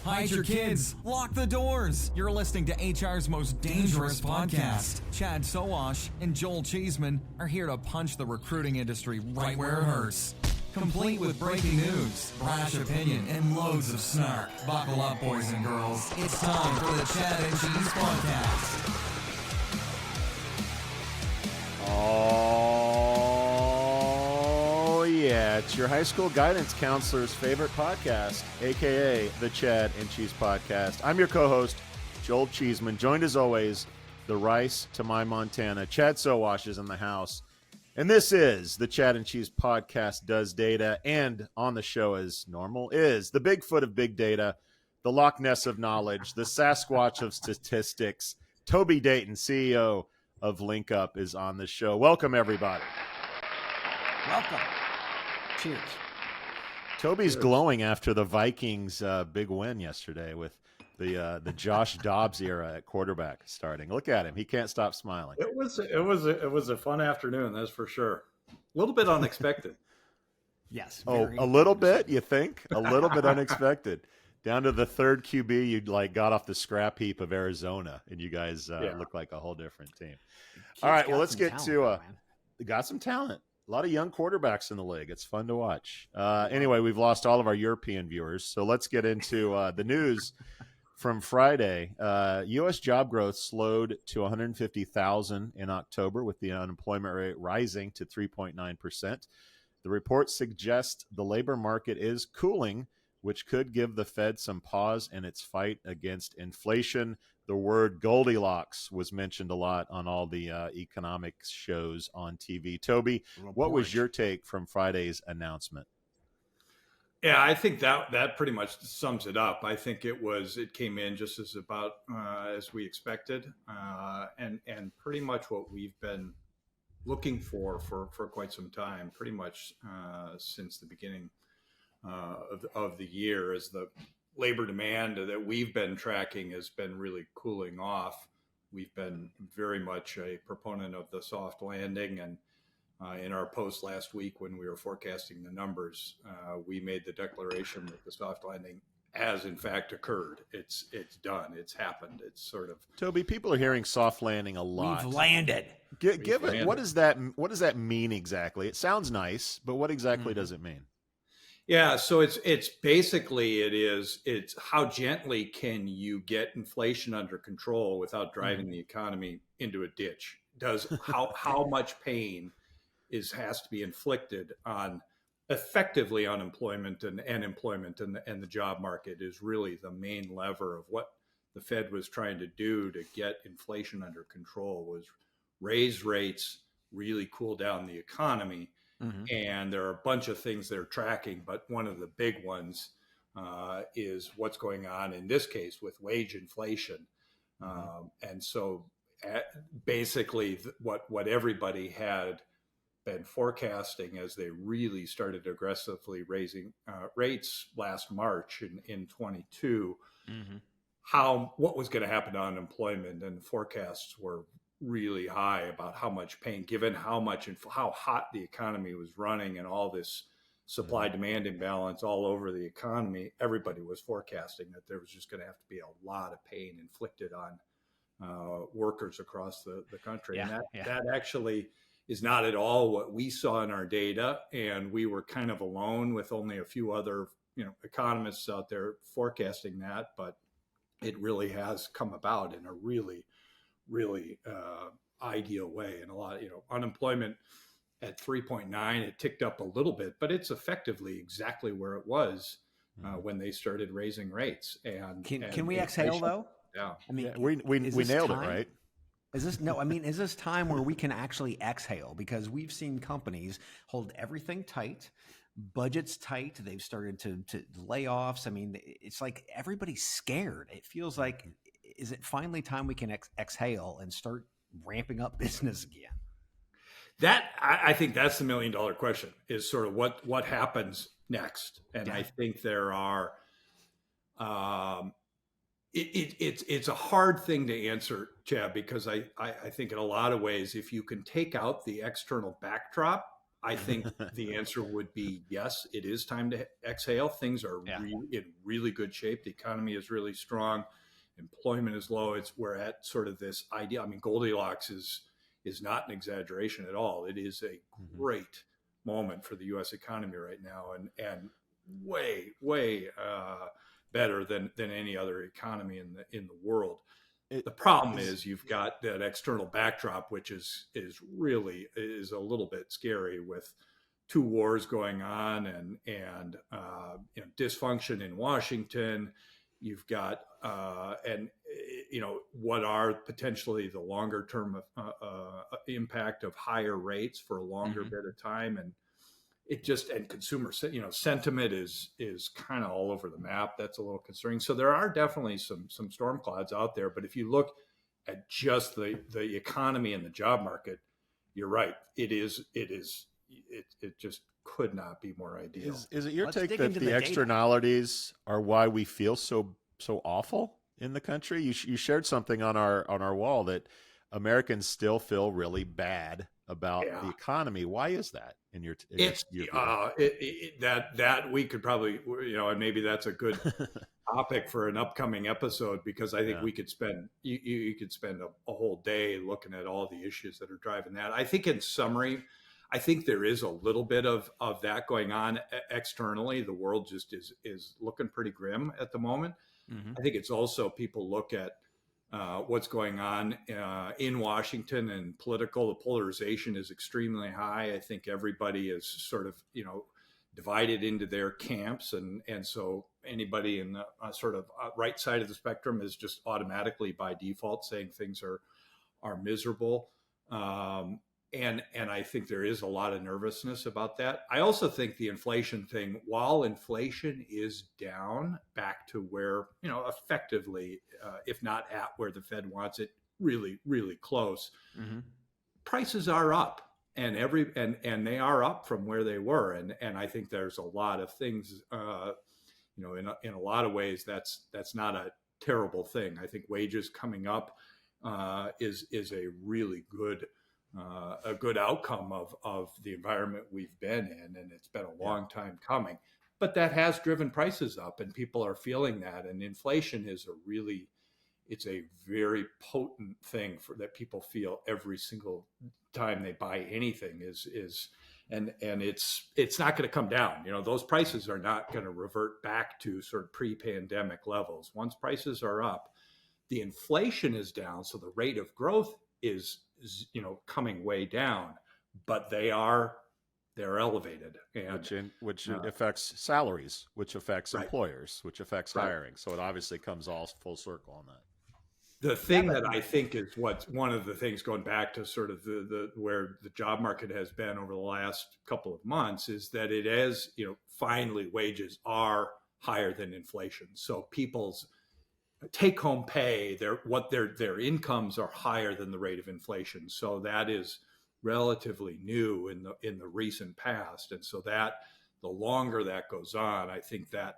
hide your kids, lock the doors. You're listening to HR's most dangerous podcast. Chad Sowash and Joel Cheeseman are here to punch the recruiting industry right where it hurts. Complete with breaking news, brash opinion, and loads of snark. Buckle up, boys and girls. It's time for the Chad and Cheese Podcast. Oh, yeah. It's your high school guidance counselor's favorite podcast, a.k.a. the Chad and Cheese Podcast. I'm your co-host, Joel Cheeseman, joined as always, the Rice to my Montana. Chad Sowash is in the house. And this is the Chad and Cheese Podcast Does Data. And on the show, as normal, is the Bigfoot of big data, the Loch Ness of knowledge, the Sasquatch of statistics. Toby Dayton, CEO of LinkUp, is on the show. Welcome, everybody. Welcome. Cheers. Toby's glowing after the Vikings' big win yesterday with the Josh Dobbs era at quarterback starting. Look at him; he can't stop smiling. It was a fun afternoon, that's for sure. A little bit unexpected. Yes. Oh, a little bit, you think? A little bit unexpected. Down to the third QB, you got off the scrap heap of Arizona, and you guys look like a whole different team. All right, well, let's get to got some talent. A lot of young quarterbacks in the league. It's fun to watch. Anyway, we've lost all of our European viewers, so let's get into the news. From Friday, U.S. job growth slowed to 150,000 in October, with the unemployment rate rising to 3.9%. The report suggests the labor market is cooling, which could give the Fed some pause in its fight against inflation. The word Goldilocks was mentioned a lot on all the economics shows on TV. Toby, what was your take from Friday's announcement? Yeah, I think that pretty much sums it up. I think it came in just as we expected, and pretty much what we've been looking for quite some time, pretty much since the beginning of the year, as the labor demand that we've been tracking has been really cooling off. We've been very much a proponent of the soft landing, and in our post last week when we were forecasting the numbers, we made the declaration that the soft landing has in fact occurred. It's done. It's happened. It's sort of. Toby, people are hearing soft landing a lot. We've landed. Give it. What does that mean exactly? It sounds nice, but what exactly does it mean? Yeah, so it's basically it's how gently can you get inflation under control without driving the economy into a ditch? How much pain has to be inflicted on effectively unemployment and employment, and the job market is really the main lever of what the Fed was trying to do to get inflation under control, was raise rates, really cool down the economy. And there are a bunch of things they're tracking, but one of the big ones is what's going on in this case with wage inflation. And so basically what everybody had been forecasting as they really started aggressively raising rates last March in 22, what was going to happen to unemployment, and the forecasts were really high about how much pain, given how hot the economy was running and all this supply demand imbalance all over the economy. Everybody was forecasting that there was just going to have to be a lot of pain inflicted on workers across the country. And that actually is not at all what we saw in our data. And we were kind of alone with only a few other, economists out there forecasting that, but it really has come about in a really ideal way. And a lot, unemployment at 3.9, it ticked up a little bit, but it's effectively exactly where it was when they started raising rates. And can we exhale though? Yeah, I mean, we nailed it, right? Is this time where we can actually exhale? Because we've seen companies hold everything tight, budgets tight. They've started to layoffs. I mean, it's like everybody's scared. It feels like, is it finally time we can exhale and start ramping up business again? I think that's the $1 million question, is sort of what happens next. And I think there are, it's a hard thing to answer, Chad, because I think in a lot of ways, if you can take out the external backdrop, I think the answer would be yes, it is time to exhale. Things are in really good shape. The economy is really strong. Employment is low. We're at sort of this idea. I mean, Goldilocks is not an exaggeration at all. It is a great moment for the U.S. economy right now, and way better than any other economy in the world. The problem is you've got that external backdrop, which is really a little bit scary, with 2 wars going on and dysfunction in Washington. You've got what are potentially the longer term impact of higher rates for a longer bit of time, and consumer sentiment is kind of all over the map. That's a little concerning. So there are definitely some storm clouds out there, but if you look at just the economy and the job market, you're right. It just could not be more ideal. Is it your take that the externalities are why we feel so awful in the country? You shared something on our wall that Americans still feel really bad about the economy. Why is that in your that we could probably, and maybe that's a good topic for an upcoming episode, because I think we could spend you could spend a whole day looking at all the issues that are driving that. I think in summary, I think there is a little bit of that going on externally. The world just is looking pretty grim at the moment. I think it's also, people look at what's going on in Washington and the polarization is extremely high. I think everybody is sort of, divided into their camps. And so anybody in the sort of right side of the spectrum is just automatically by default saying things are miserable. And I think there is a lot of nervousness about that. I also think the inflation thing, while inflation is down back to where, effectively, if not at where the Fed wants it, really, really close, prices are up, and they are up from where they were. And I think there's a lot of things, in a lot of ways, that's not a terrible thing. I think wages coming up is a really good outcome of the environment we've been in, and it's been a long time coming. But that has driven prices up, and people are feeling that. And inflation is it's a very potent thing that people feel every single time they buy anything. And it's not going to come down. Those prices are not going to revert back to sort of pre-pandemic levels. Once prices are up, the inflation is down, so the rate of growth is coming way down, but they're elevated, and which affects salaries, which affects employers, which affects hiring. So it obviously comes all full circle on that. The thing that I think is what's one of the things, going back to sort of the where the job market has been over the last couple of months, is that it is, finally wages are higher than inflation. So people's take-home pay, their incomes are higher than the rate of inflation. So that is relatively new in the recent past. And so that the longer that goes on, I think that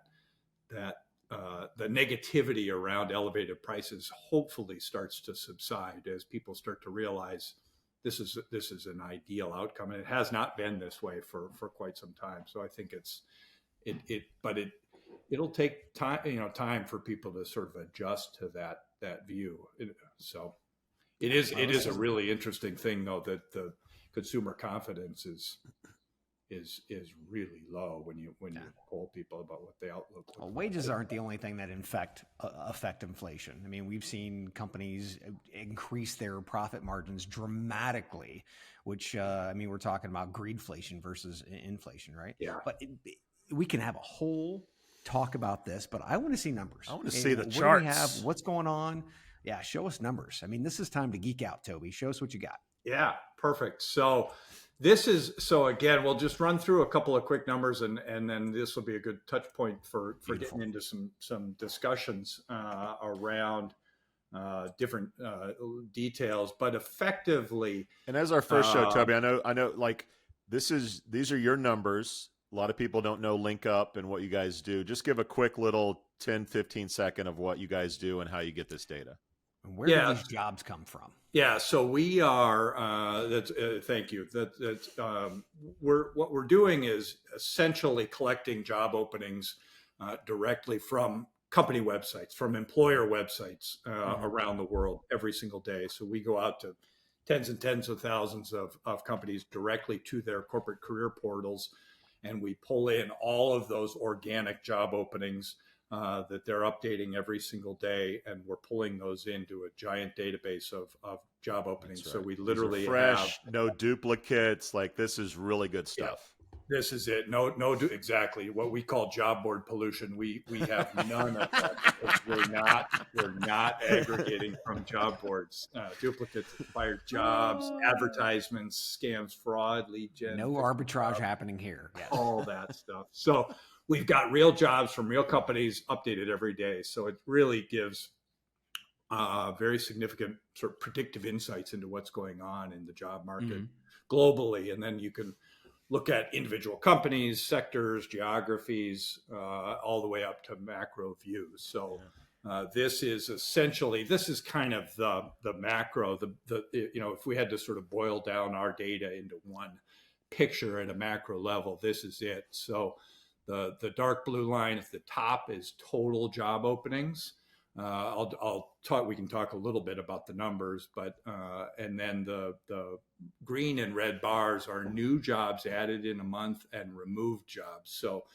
the negativity around elevated prices hopefully starts to subside as people start to realize this is an ideal outcome, and it has not been this way for quite some time. So I think it'll take time for people to sort of adjust to that view. So it is a really interesting thing, though, that the consumer confidence is really low when you poll people about what the outlook looks like. Wages aren't the only thing that affect inflation. I mean, we've seen companies increase their profit margins dramatically, which we're talking about greedflation versus inflation, right? Yeah. But we can have a whole talk about this, but I want to see numbers. I want to see the charts. Do we have? What's going on? Yeah, show us numbers. I mean, this is time to geek out, Toby. Show us what you got. Yeah, perfect. So again, we'll just run through a couple of quick numbers, and then this will be a good touch point for getting into some discussions around different details, but effectively. And as our first show, Toby, I know, like these are your numbers. A lot of people don't know Link Up and what you guys do. Just give a quick little 10, 15 second of what you guys do and how you get this data. Where do these jobs come from? Yeah, so we are. Thank you. What we're doing is essentially collecting job openings directly from company websites, from employer websites around the world every single day. So we go out to tens and tens of thousands of companies directly to their corporate career portals, and we pull in all of those organic job openings that they're updating every single day, and we're pulling those into a giant database of job openings. Right. So we literally fresh, no duplicates. Like, this is really good stuff. Yeah, this is it. Exactly what we call job board pollution. We have none of that. We're not aggregating from job boards, duplicates, expired jobs, advertisements, scams, fraud, lead gen. No arbitrage happening here. Yes. All that stuff. So we've got real jobs from real companies updated every day. So it really gives very significant sort of predictive insights into what's going on in the job market globally. And then you can look at individual companies, sectors, geographies, all the way up to macro views. So this is kind of the macro, if we had to sort of boil down our data into one picture at a macro level, this is it. So the dark blue line at the top is total job openings. We can talk a little bit about the numbers, but and then the green and red bars are new jobs added in a month and removed jobs. So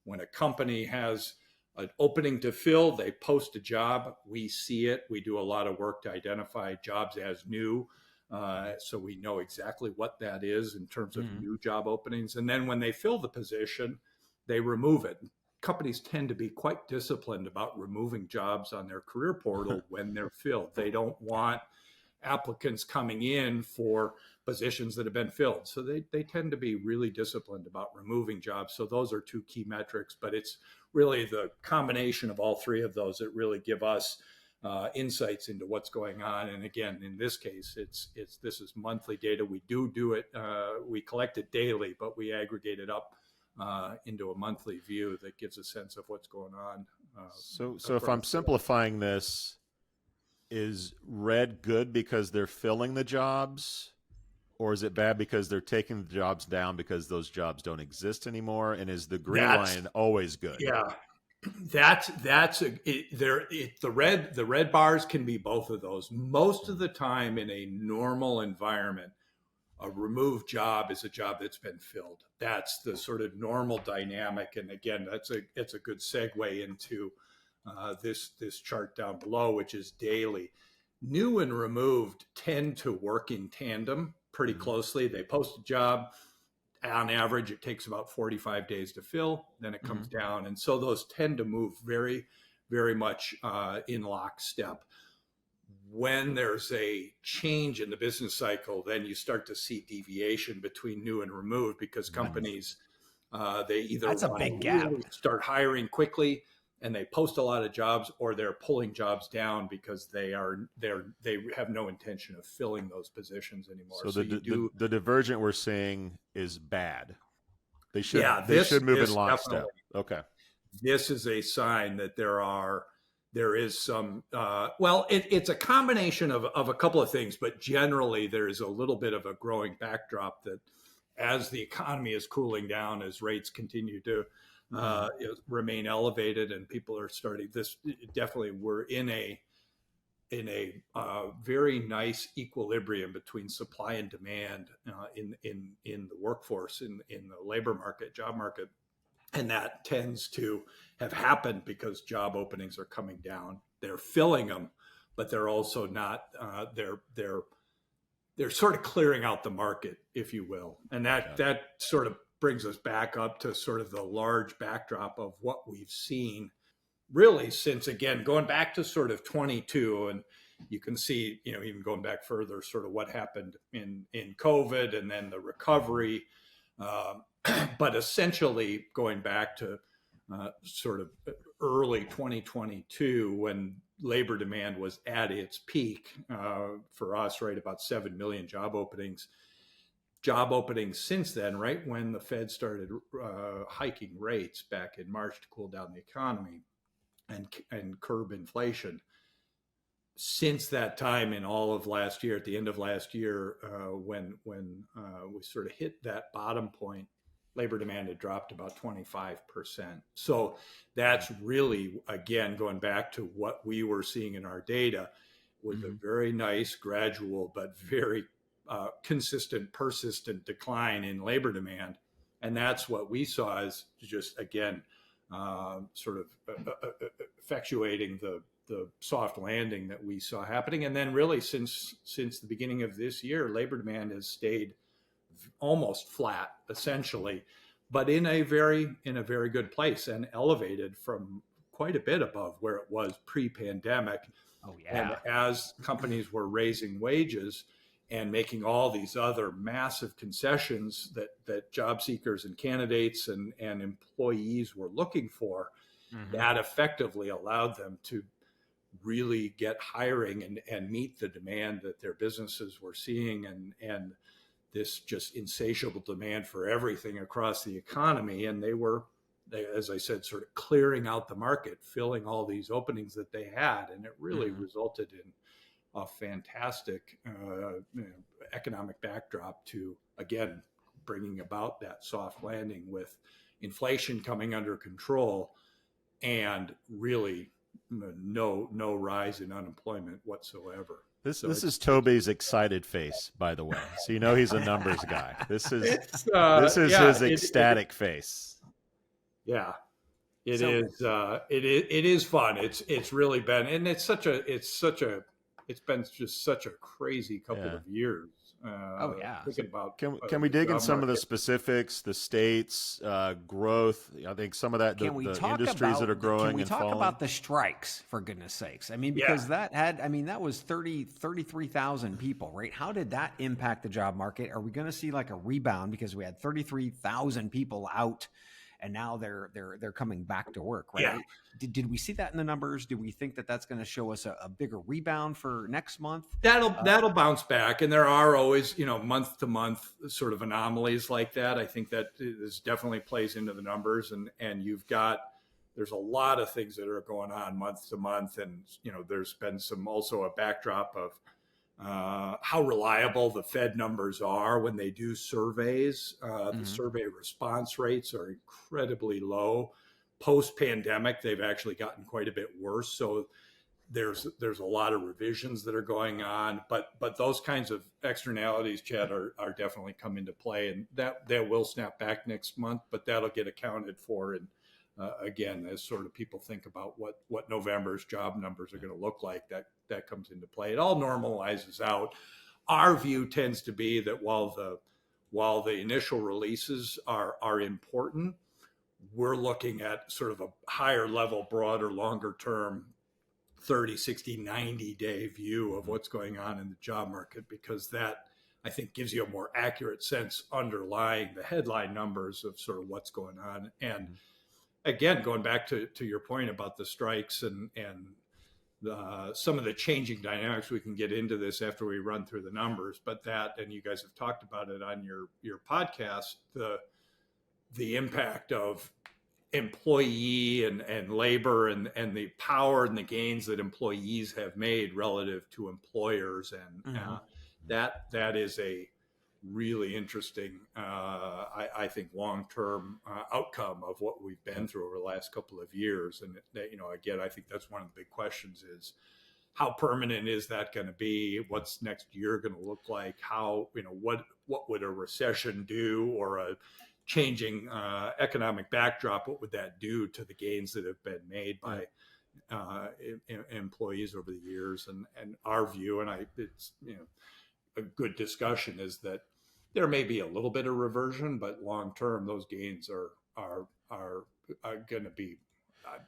when a company has an opening to fill, they post a job, we see it. We do a lot of work to identify jobs as new. So we know exactly what that is in terms of new job openings. And then when they fill the position, they remove it. Companies tend to be quite disciplined about removing jobs on their career portal when they're filled. They don't want applicants coming in for positions that have been filled. So they tend to be really disciplined about removing jobs. So those are two key metrics, but it's really the combination of all three of those that really give us insights into what's going on. And again, in this case, this is monthly data. We do it. We collect it daily, but we aggregate it up into a monthly view that gives a sense of what's going on. So if I'm simplifying this, is red good because they're filling the jobs, or is it bad because they're taking the jobs down because those jobs don't exist anymore? And is the green line always good? Yeah, the red bars can be both of those. Most of the time in a normal environment, a removed job is a job that's been filled. That's the sort of normal dynamic. And again, it's a good segue into this chart down below, which is daily. New and removed tend to work in tandem pretty closely. They post a job. On average, it takes about 45 days to fill. Then it comes down. And so those tend to move very, very much in lockstep. When there's a change in the business cycle, then you start to see deviation between new and removed, because companies, they either that's a big gap. Really start hiring quickly and they post a lot of jobs, or they're pulling jobs down because they have no intention of filling those positions anymore. So the divergent we're seeing is bad. They should move in lockstep. Okay. This is a sign that there is some, it's a combination of a couple of things, but generally there is a little bit of a growing backdrop that as the economy is cooling down, as rates continue to remain elevated, and people are starting this, definitely we're in a very nice equilibrium between supply and demand in the workforce, in the labor market, job market. And that tends to have happened because job openings are coming down. They're filling them, but they're also not. They're sort of clearing out the market, if you will, and that sort of brings us back up to sort of the large backdrop of what we've seen, really since, again, going back to sort of 22, and you can see, even going back further, sort of what happened in COVID and then the recovery. But essentially going back to sort of early 2022, when labor demand was at its peak for us, right, about 7 million job openings. Job openings since then, right when the Fed started hiking rates back in March to cool down the economy and curb inflation, since that time in all of last year, at the end of last year, when we sort of hit that bottom point, labor demand had dropped about 25%. So that's really, again, going back to what we were seeing in our data, was a very nice, gradual, but very consistent, persistent decline in labor demand. And that's what we saw as just, again, sort of effectuating the soft landing that we saw happening. And then really since the beginning of this year, labor demand has stayed almost flat, essentially, but in a very good place and elevated from quite a bit above where it was pre-pandemic. Oh, yeah. And as companies were raising wages and making all these other massive concessions that job seekers and candidates and employees were looking for, that effectively allowed them to really get hiring and meet the demand that their businesses were seeing, and this just insatiable demand for everything across the economy. And they, as I said, sort of clearing out the market, filling all these openings that they had. And it really resulted in a fantastic economic backdrop to, again, bringing about that soft landing with inflation coming under control and really no rise in unemployment whatsoever. This is Toby's excited face, by the way. So you know he's a numbers guy. This is his ecstatic face. Yeah, it is fun. It's really been, and it's been just such a crazy couple of years. Thinking about can we dig in some of the specifics, the states, growth? I think some of that the industries that are growing. Can we and talk falling? about the strikes, for goodness sakes? I mean, because that was 33,000 people, right? How did that impact the job market? Are we going to see like a rebound because we had 33,000 people out? And now they're coming back to work, right? Yeah. Did we see that in the numbers? Do we think that that's going to show us a bigger rebound for next month? That'll bounce back, and there are always month to month sort of anomalies like that. I think that this definitely plays into the numbers, and there's a lot of things that are going on month to month, and there's been also a backdrop of how reliable the Fed numbers are when they do surveys. The survey response rates are incredibly low. Post-pandemic, they've actually gotten quite a bit worse. So there's a lot of revisions that are going on, but those kinds of externalities, Chad, are definitely come into play, and that will snap back next month, but that'll get accounted for. And again, as sort of people think about what November's job numbers are going to look like, that comes into play. It all normalizes out. Our view tends to be that while the initial releases are important, we're looking at sort of a higher level, broader, longer term 30, 60, 90-day view of what's going on in the job market, because that, I think, gives you a more accurate sense underlying the headline numbers of sort of what's going on. And again, going back to your point about the strikes and some of the changing dynamics, we can get into this after we run through the numbers, but that, and you guys have talked about it on your podcast, the impact of employee and labor and the power and the gains that employees have made relative to employers. And that is a really interesting, I think, long-term outcome of what we've been through over the last couple of years. And again, I think that's one of the big questions is, how permanent is that going to be? What's next year going to look like? How, what would a recession do, or a changing economic backdrop, what would that do to the gains that have been made by employees over the years? And our view, and it's a good discussion, is that there may be a little bit of reversion, but long term, those gains are going to be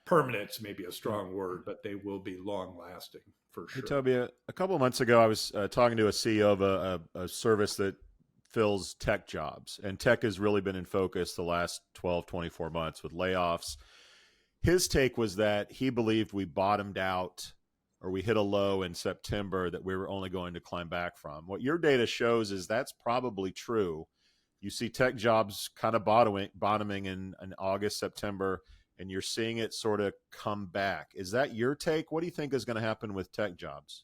permanent's maybe a strong word, but they will be long lasting for sure. Hey, Toby, a couple of months ago, I was talking to a CEO of a service that fills tech jobs, and tech has really been in focus the last 12, 24 months with layoffs. His take was that he believed we bottomed out, or we hit a low in September that we were only going to climb back from. What your data shows is that's probably true. You see tech jobs kind of bottoming in August, September, and you're seeing it sort of come back. Is that your take? What do you think is going to happen with tech jobs?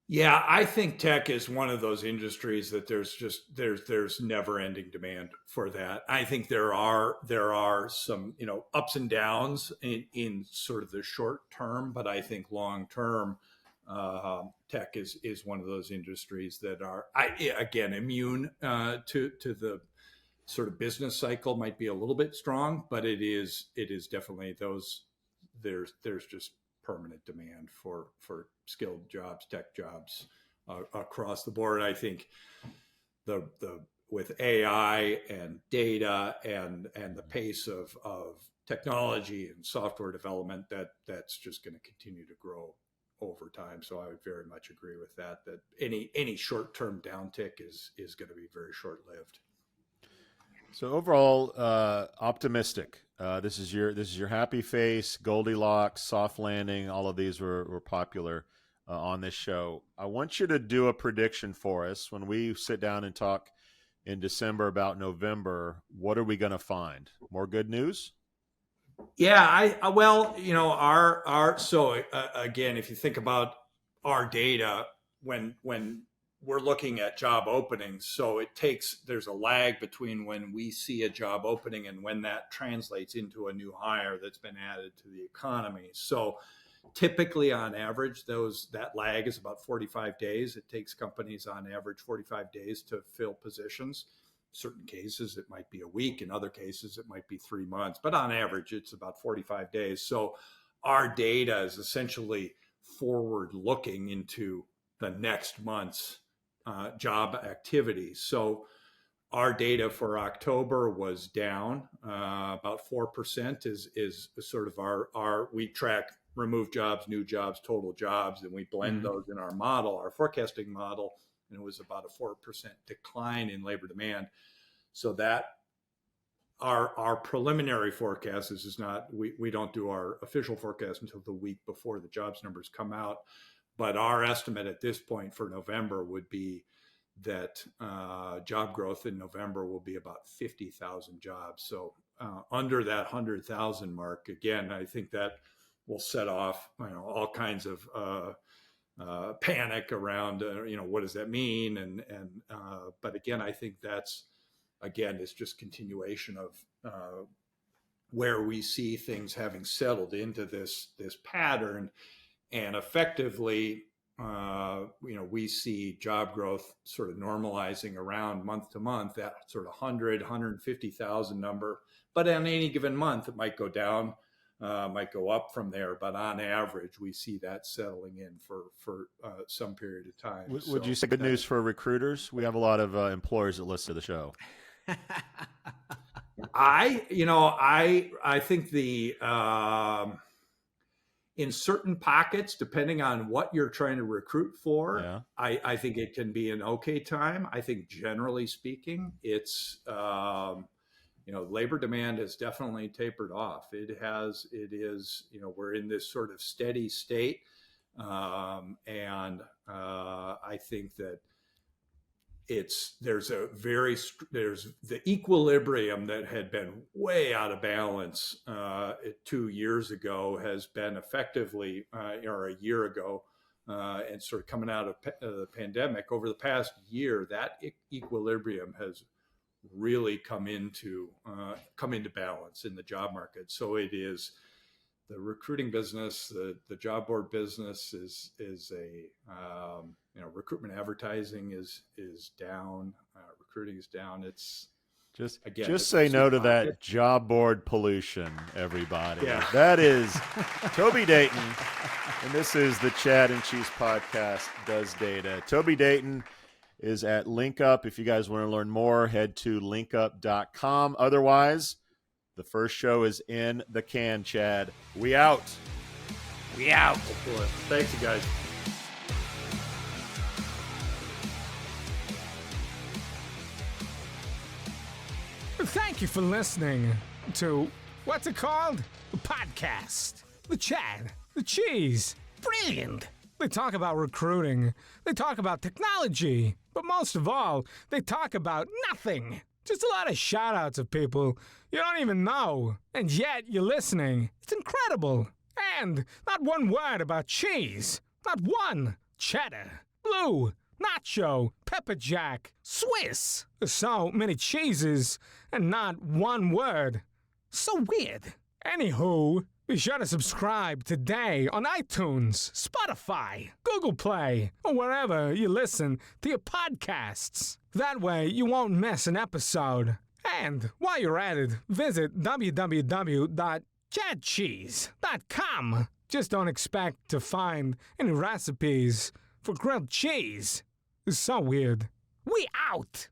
Yeah, I think tech is one of those industries that there's never ending demand for that. I think there are some, ups and downs in sort of the short term, but I think long term, tech is one of those industries that are, again, immune to the sort of business cycle. Might be a little bit strong, but it is definitely those. There's just permanent demand for skilled jobs, tech jobs across the board. I think the with AI and data and the pace of technology and software development, that's just going to continue to grow over time. So I would very much agree with that any short-term downtick is going to be very short-lived. So overall, optimistic. This is your happy face, Goldilocks, soft landing. All of these were popular on this show. I want you to do a prediction for us when we sit down and talk in December about November. What are we going to find? More good news? Yeah, again, if you think about our data, when we're looking at job openings, so there's a lag between when we see a job opening and when that translates into a new hire that's been added to the economy. So typically on average, that lag is about 45 days. It takes companies on average 45 days to fill positions. In certain cases, it might be a week. In other cases, it might be 3 months, but on average, it's about 45 days. So our data is essentially forward looking into the next month's job activity. So our data for October was down about 4% is sort of our we track removed jobs, new jobs, total jobs, and we blend those in our model, our forecasting model, and it was about a 4% decline in labor demand. So that our preliminary forecast is not, we don't do our official forecast until the week before the jobs numbers come out. But our estimate at this point for November would be that job growth in November will be about 50,000 jobs. So under that 100,000 mark, again, I think that will set off all kinds of panic around what does that mean, but again, I think it's just continuation of where we see things having settled into this pattern. And effectively, we see job growth sort of normalizing around month to month, that sort of 150,000 number. But on any given month, it might go down, might go up from there. But on average, we see that settling in for some period of time. Would you say good news for recruiters? We have a lot of employers that listen to the show. I think in certain pockets, depending on what you're trying to recruit for, I think it can be an okay time. I think generally speaking, it's, labor demand has definitely tapered off. It is, we're in this sort of steady state. And I think that there's the equilibrium that had been way out of balance 2 years ago has been effectively, or a year ago, and sort of coming out of the pandemic. Over the past year, that equilibrium has really come into balance in the job market. So it is the recruiting business, the job board business is a recruitment advertising is down, recruiting is down. It's just say no to that job board pollution, everybody. Yeah. That is Toby Dayton, and this is the Chad and Cheese Podcast Does Data. Toby Dayton is at LinkUp. If you guys want to learn more, head to linkup.com. Otherwise, the first show is in the can, Chad. We out. We out. Oh boy. Thanks, you guys. Thank you for listening to, what's it called? A podcast. The Chad, the Cheese. Brilliant. They talk about recruiting. They talk about technology. But most of all, they talk about nothing. Just a lot of shout-outs of people you don't even know, and yet you're listening. It's incredible. And not one word about cheese. Not one. Cheddar, blue, nacho, pepper jack, Swiss. So many cheeses, and not one word. So weird. Anywho, be sure to subscribe today on iTunes, Spotify, Google Play, or wherever you listen to your podcasts. That way you won't miss an episode. And while you're at it, visit www.chadcheese.com. Just don't expect to find any recipes for grilled cheese. It's so weird. We out!